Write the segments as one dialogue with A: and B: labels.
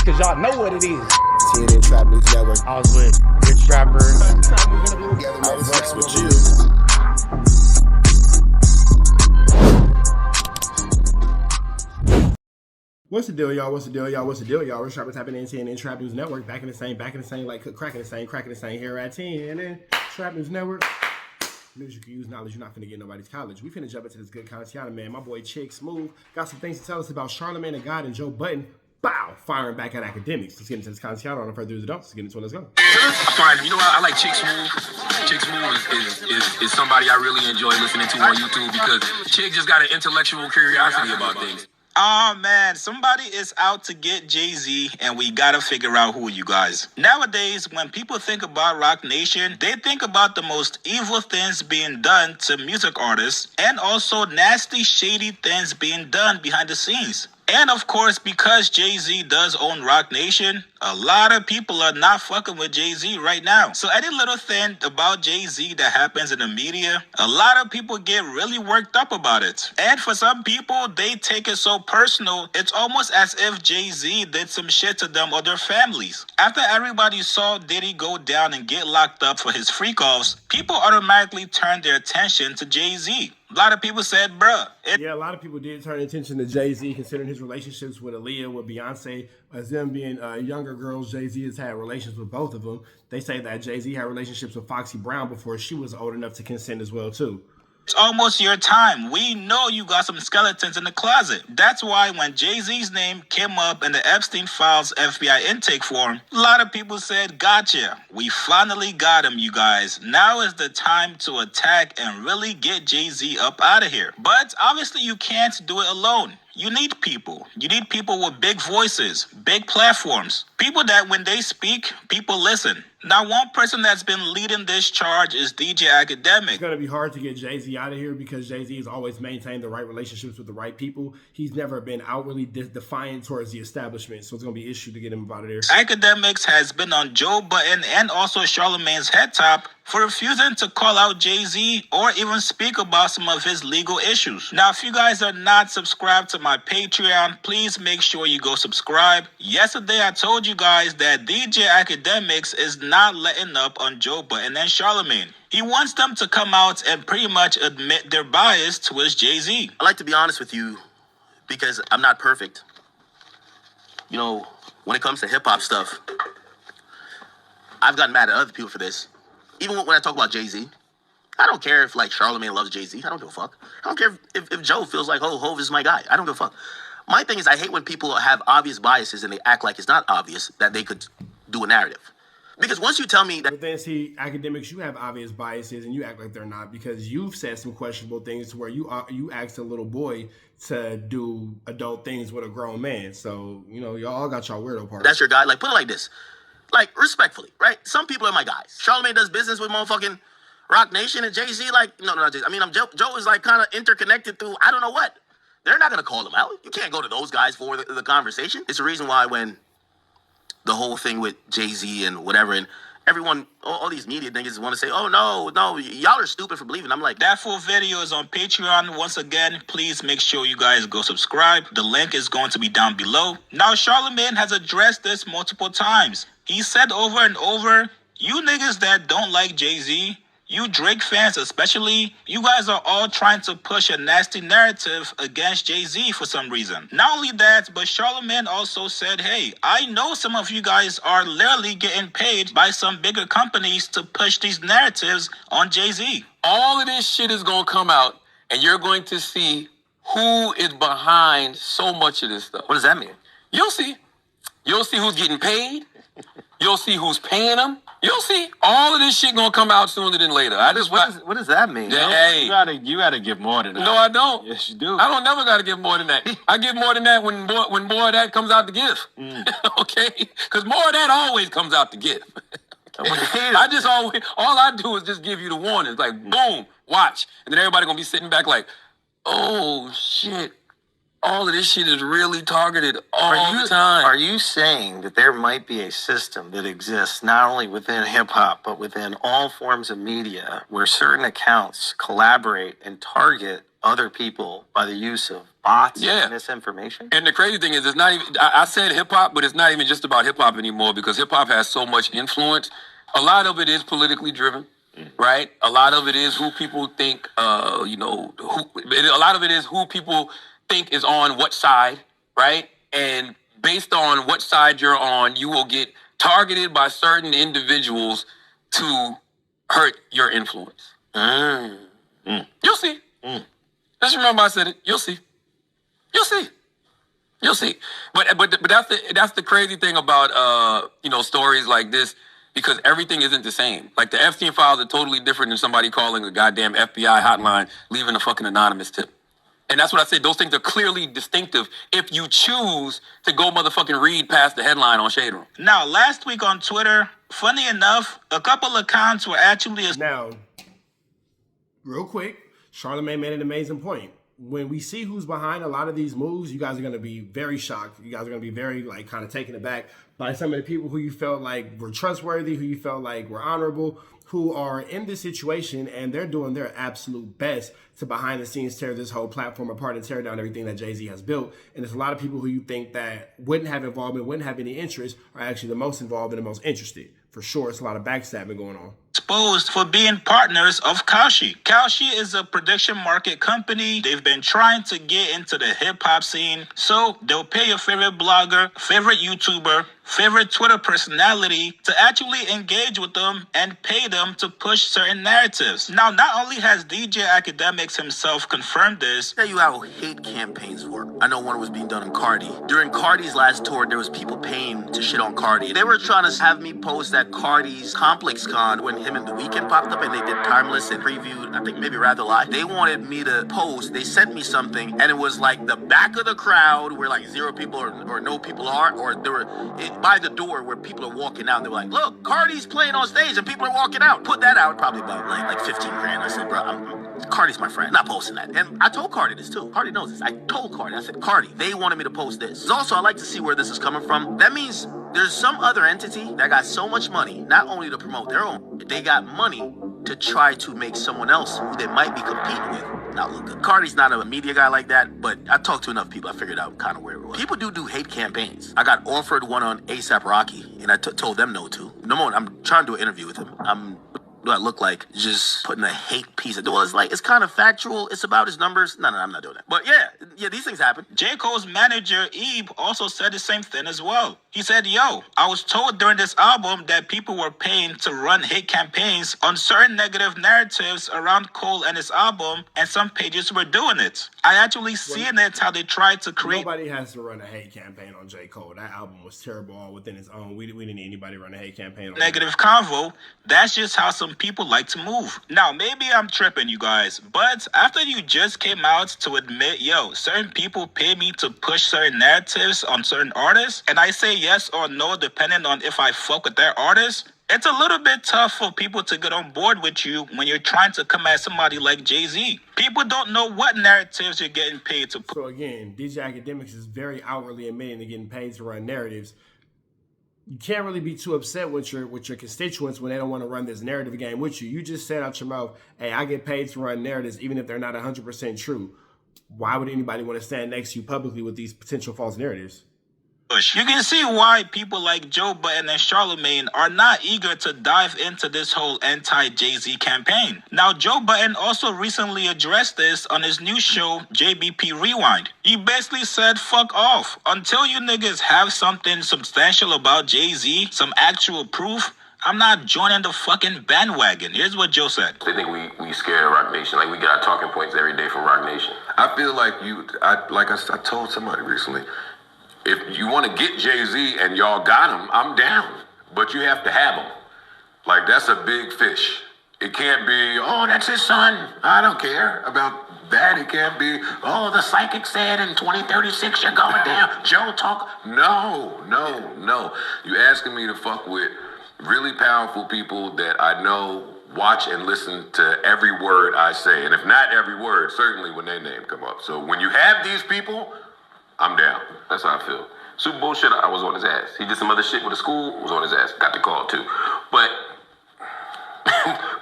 A: cause y'all know what it is.
B: TNN Trap News Network.
A: I was with Rich Rapper.
B: I fucks with you.
C: What's the deal, y'all? What's the deal, y'all? What's the deal, y'all? Rich Rapper tapping in TNN Trap News Network. Back in the same, like cracking the same here at TNN Trap News Network. News you can use, knowledge you're not finna get nobody's college. We finna jump into this good content, man. My boy Chick Smooth got some things to tell us about Charlamagne the God and Joe Budden. Bow! Firing back at Akademiks. Let's get into this content. On further ado, let's get into it. Let's go.
D: Fine. You know what? I like Chick Smooth. Chick Smooth is somebody I really enjoy listening to on YouTube because Chick just got an intellectual curiosity about things.
E: Oh man, somebody is out to get Jay-Z and we gotta figure out who, you guys. Nowadays, when people think about Rock Nation, they think about the most evil things being done to music artists and also nasty, shady things being done behind the scenes. And of course, because Jay-Z does own Rock Nation, a lot of people are not fucking with Jay-Z right now. So any little thing about Jay-Z that happens in the media, a lot of people get really worked up about it. And for some people, they take it so personal, it's almost as if Jay-Z did some shit to them or their families. After everybody saw Diddy go down and get locked up for his freak-offs, people automatically turned their attention to Jay-Z. A lot of people said, bruh.
C: Yeah, a lot of people did turn attention to Jay-Z, considering his relationships with Aaliyah, with Beyonce. As them being younger girls, Jay-Z has had relations with both of them. They say that Jay-Z had relationships with Foxy Brown before she was old enough to consent as well, too.
E: It's almost your time. We know you got some skeletons in the closet. That's why when Jay-Z's name came up in the Epstein Files FBI intake form, a lot of people said, gotcha. We finally got him, you guys. Now is the time to attack and really get Jay-Z up out of here. But obviously you can't do it alone. You need people. You need people with big voices, big platforms. People that when they speak, people listen. Now, one person that's been leading this charge is DJ Akademiks.
C: It's going to be hard to get Jay-Z out of here because Jay-Z has always maintained the right relationships with the right people. He's never been outwardly defiant towards the establishment, so it's going to be an issue to get him out of there.
E: Akademiks has been on Joe Budden and also Charlamagne's head top for refusing to call out Jay-Z or even speak about some of his legal issues. Now, if you guys are not subscribed to my Patreon, please make sure you go subscribe. Yesterday, I told you guys that DJ Akademiks is not letting up on Joe Budden and Charlamagne. He wants them to come out and pretty much admit their bias towards Jay-Z.
F: I like to be honest with you because I'm not perfect. You know, when it comes to hip-hop stuff, I've gotten mad at other people for this. Even when I talk about Jay-Z, I don't care if, like, Charlamagne loves Jay-Z. I don't give a fuck. I don't care if Joe feels like, oh, Hov is my guy. I don't give a fuck. My thing is I hate when people have obvious biases and they act like it's not obvious that they could do a narrative. Because once you tell me that...
C: But then, see, Akademiks, you have obvious biases and you act like they're not because you've said some questionable things to where you asked a little boy to do adult things with a grown man. So, you know, y'all all got y'all weirdo parts.
F: That's your guy. Like, put it like this. Like, respectfully, right? Some people are my guys. Charlamagne does business with motherfucking Rock Nation and Jay-Z. Like, no, not Jay-Z. I mean, Joe is like kind of interconnected through I don't know what. They're not going to call him out. You can't go to those guys for the conversation. It's the reason why when the whole thing with Jay-Z and whatever, and everyone, all these media niggas want to say, oh, no, y'all are stupid for believing. I'm like,
E: that full video is on Patreon. Once again, please make sure you guys go subscribe. The link is going to be down below. Now, Charlamagne has addressed this multiple times. He said over and over, you niggas that don't like Jay-Z, you Drake fans especially, you guys are all trying to push a nasty narrative against Jay-Z for some reason. Not only that, but Charlamagne also said, hey, I know some of you guys are literally getting paid by some bigger companies to push these narratives on Jay-Z.
D: All of this shit is going to come out, and you're going to see who is behind so much of this stuff.
F: what does that mean?
D: You'll see. You'll see who's getting paid. You'll see who's paying them. You'll see. All of this shit gonna come out sooner than later.
F: What does that mean?
D: Hey,
A: You gotta give more than that.
D: no, I don't.
A: Yes, you do.
D: I don't never gotta give more than that. I give more than that when more of that comes out to give. Okay? Because more of that always comes out to give. I just always, all I do is just give you the warnings. Like, boom, watch. And then everybody gonna be sitting back like, oh, shit. All of this shit is really targeted all the time.
G: Are you saying that there might be a system that exists not only within hip-hop, but within all forms of media where certain accounts collaborate and target other people by the use of bots and misinformation.
D: And the crazy thing is, it's not even, I said hip hop, but it's not even just about hip hop anymore because hip hop has so much influence. A lot of it is politically driven, right? A lot of it is who people think, a lot of it is who people think is on what side, right? And based on what side you're on, you will get targeted by certain individuals to hurt your influence. You'll see. Just remember I said it. You'll see. You'll see. You'll see. But that's the crazy thing about stories like this, because everything isn't the same. Like the Epstein files are totally different than somebody calling a goddamn FBI hotline, leaving a fucking anonymous tip. And that's what I said. Those things are clearly distinctive if you choose to go motherfucking read past the headline on Shade Room.
E: Now, last week on Twitter, funny enough, a couple accounts were actually...
C: Now, real quick, Charlamagne made an amazing point. When we see who's behind a lot of these moves, you guys are going to be very shocked. You guys are going to be very, kind of taken aback by some of the people who you felt like were trustworthy, who you felt like were honorable, who are in this situation, and they're doing their absolute best to behind the scenes tear this whole platform apart and tear down everything that Jay-Z has built. And there's a lot of people who you think that wouldn't have involvement, wouldn't have any interest, are actually the most involved and the most interested. For sure, it's a lot of backstabbing going on.
E: Exposed for being partners of Kalshi. Kalshi is a prediction market company. They've been trying to get into the hip-hop scene, so they'll pay your favorite blogger, favorite YouTuber, favorite Twitter personality to actually engage with them and pay them to push certain narratives. Now, not only has DJ Akademiks himself confirmed this,
F: Tell you how hate campaigns work. I know one was being done on Cardi. During Cardi's last tour, there was people paying to shit on Cardi. They were trying to have me post at Cardi's Complex Con when him and The Weeknd popped up and they did Timeless and previewed, I think maybe Rather Lie. They wanted me to post. They sent me something and it was like the back of the crowd where like 0 people or no people are, or there were by the door where people are walking out. They were like, look, Cardi's playing on stage and people are walking out. Put that out, probably about like 15 grand. I said, bro, Cardi's my friend. I'm not posting that. And I told Cardi this too. Cardi knows this. I told Cardi. I said, Cardi, they wanted me to post this. Also, I like to see where this is coming from. That means there's some other entity that got so much money, not only to promote their own, they got money to try to make someone else who they might be competing with not look good. Cardi's not a media guy like that, but I talked to enough people. I figured out kind of where it was. People do hate campaigns. I got offered one on A$AP Rocky, and I told them no to. No more. I'm trying to do an interview with him. Do I look like just putting a hate piece of... Well, it's kind of factual. It's about his numbers. No, I'm not doing that. But yeah, these things happen.
E: J. Cole's manager, Ebe, also said the same thing as well. He said, yo, I was told during this album that people were paying to run hate campaigns on certain negative narratives around Cole and his album, and some pages were doing it. I actually seen it, how they tried to create...
C: Nobody has to run a hate campaign on J. Cole. That album was terrible all within its own. We didn't need anybody to run a hate campaign on
E: negative convo. That's just how some people like to move. Now, maybe I'm tripping, you guys, but after you just came out to admit, yo, certain people pay me to push certain narratives on certain artists, and I say yes or no depending on if I fuck with their artists, it's a little bit tough for people to get on board with you when you're trying to come at somebody like Jay-Z. People don't know what narratives you're getting paid to push.
C: So again, DJ Akademiks is very outwardly admitting to getting paid to run narratives. You can't really be too upset with your constituents when they don't want to run this narrative game with you. You just said out your mouth, hey, I get paid to run narratives even if they're not 100% true. Why would anybody want to stand next to you publicly with these potential false narratives?
E: You can see why people like Joe Budden and Charlamagne are not eager to dive into this whole anti-Jay-Z campaign. Now, Joe Budden also recently addressed this on his new show, JBP Rewind. He basically said, fuck off. Until you niggas have something substantial about Jay-Z, some actual proof, I'm not joining the fucking bandwagon. Here's what Joe said.
H: They think we scared of Rock Nation. Like, we get our talking points every day from Rock Nation. I feel like I told somebody recently, if you want to get Jay-Z and y'all got him, I'm down. But you have to have him. Like, that's a big fish. It can't be, oh, that's his son. I don't care about that. It can't be, oh, the psychic said in 2036 you're going down. Joe talk. No. You asking me to fuck with really powerful people that I know watch and listen to every word I say. And if not every word, certainly when their name come up. So when you have these people, I'm down. That's how I feel. Super Bowl shit, I was on his ass. He did some other shit with the school, was on his ass. Got the call too. But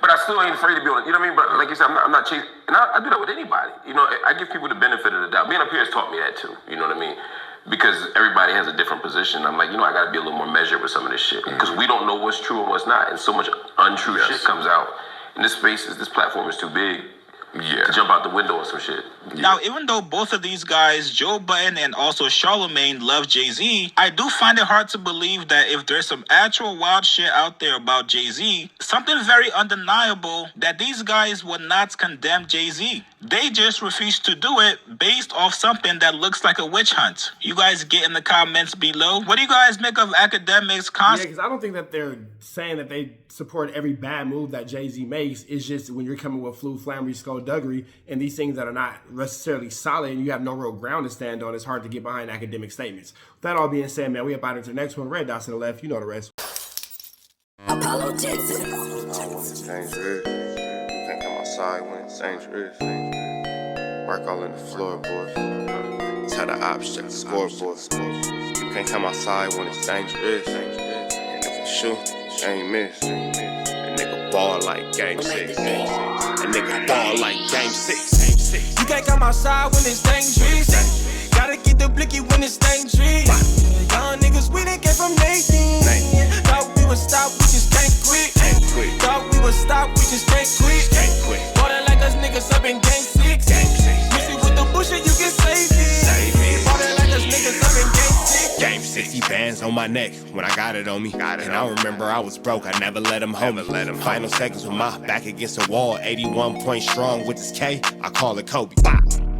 H: But I still ain't afraid to be on it. You know what I mean? But like you said, I'm not chasing. And I do that with anybody. You know, I give people the benefit of the doubt. Being up here has taught me that too. You know what I mean? Because everybody has a different position. I'm like, you know, I got to be a little more measured with some of this shit. Because we don't know what's true and what's not. And so much untrue shit comes out. And this platform is too big to jump out the window or some shit.
E: Now, even though both of these guys, Joe Budden and also Charlamagne, love Jay-Z, I do find it hard to believe that if there's some actual wild shit out there about Jay-Z, something very undeniable, that these guys would not condemn Jay-Z. They just refuse to do it based off something that looks like a witch hunt. You guys get in the comments below. What do you guys make of Akademiks'
C: Yeah, because I don't think that they're saying that they support every bad move that Jay-Z makes. It's just when you're coming with flambery, skullduggery, and these things that are not necessarily solid and you have no real ground to stand on, it's hard to get behind academic statements. With that all being said, man, we up out into the next one. Red dots to the left. You know the rest.
I: Apollo Texas. Dangerous. You can't come outside when it's dangerous. Work all in the floorboard. Tell the ops, check the scoreboard. You can't come outside when it's dangerous. And if you shoot, you ain't miss. A nigga ball like game 6. A nigga ball like game 6.
J: You can't come outside when it's dangerous. Gotta get the blicky when it's dangerous. Young niggas, we didn't get from Nathan. Thought we would stop, we just can't quit. Thought we would stop, we just can't quit. Water like us niggas up in game 6. Missy with the bullshit, you can save it. Water like us niggas up in game 6.
I: Game 60 bands on my neck when I got it on me. And I remember I was broke, I never let them hold me. Final seconds with my back against the wall. 81 point strong with this K, I call it Kobe.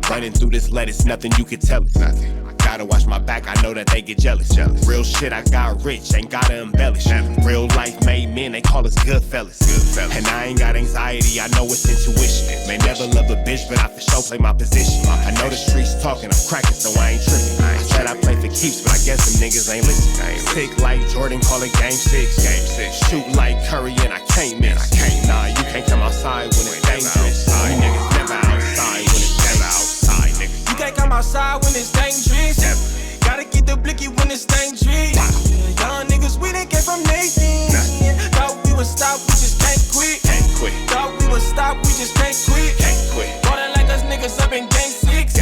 I: Running through this lettuce, nothing you can tell us. Gotta watch my back, I know that they get jealous. Real shit, I got rich, ain't gotta embellish. Real life made men, they call us good fellas. And I ain't got anxiety, I know it's intuition. May never love a bitch, but I for sure play my position. I know the streets talking, I'm cracking, so I ain't tripping. I said I play for keeps, but I guess them niggas ain't listening. Sick like Jordan, call it game 6. Shoot like Curry and I can't miss. Nah, you can't come outside when it's dangerous. You niggas never outside when it's never outside, nigga.
J: You can't come outside when it's dangerous. Gotta get the blicky when it's dangerous. Young niggas, we didn't get from Nathan. Thought we would stop, we just can't quit. Thought we would stop, we just can't quit. Water like us niggas up in game 6.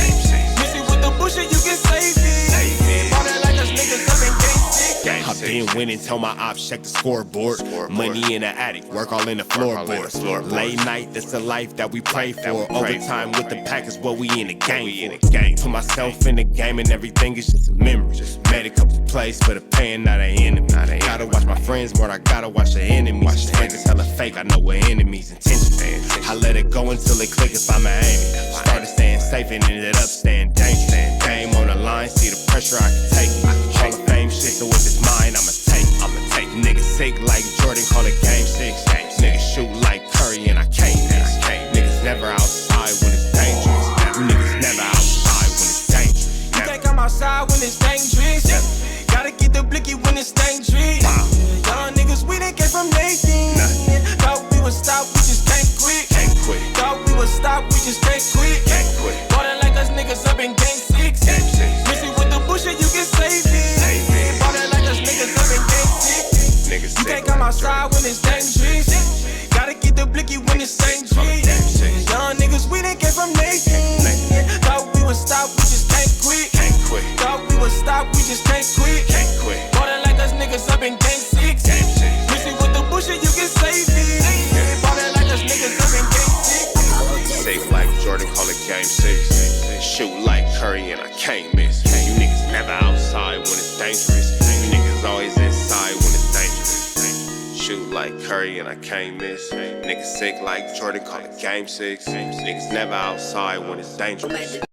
J: Missy with the bullshit, you can save it. Water like us niggas up in game 6.
I: I've been winning, tell my ops check the scoreboard. Money in the attic, work all in the floorboards. Late night, that's the life that we pray for. Overtime with the pack is what we in the game for. Put myself in the game and everything is just a memory. Made a couple plays for the pain, not an enemy. Gotta watch my friends more, I gotta watch the enemies. Niggas hella fake, I know we're enemies' intentions. I let it go until it click if I'm aiming. Started staying safe and ended up staying dangerous. Game on the line, see the pressure I can take. Hall of Fame shit, so if it's mine, I'ma take. Niggas sick like Jordan, call it game 6. Niggas shoot like Curry and I can't miss. Niggas never outside when it's dangerous. You niggas never outside when it's dangerous.
J: You can't come outside when it's dangerous. Gotta get the blicky when it's dangerous. Young niggas, we didn't get from Nathan. Thought we would stop, we just can't quit. Thought we would stop, we just can't quit. Water like us niggas up in game 6. Missy with the bullshit, you can save it. Water like us niggas up in game 6. You can't come outside when it's dangerous. Gotta get the blicky when it's dangerous. Young niggas, we didn't get from Nathan. Thought we would stop, we just can't quit. Thought we would stop, we just can't quit. Water like us niggas up in game 6. Missy with the bullshit, you can save it. Water like us niggas up in game 6.
I: Safe like Jordan, call it game 6. Shoot like Curry and I can't miss. You niggas never outside when it's dangerous. You niggas always inside when it's dangerous. Shoot like Curry and I can't miss. Niggas sick like Jordan, call it game 6. Niggas never outside when it's dangerous.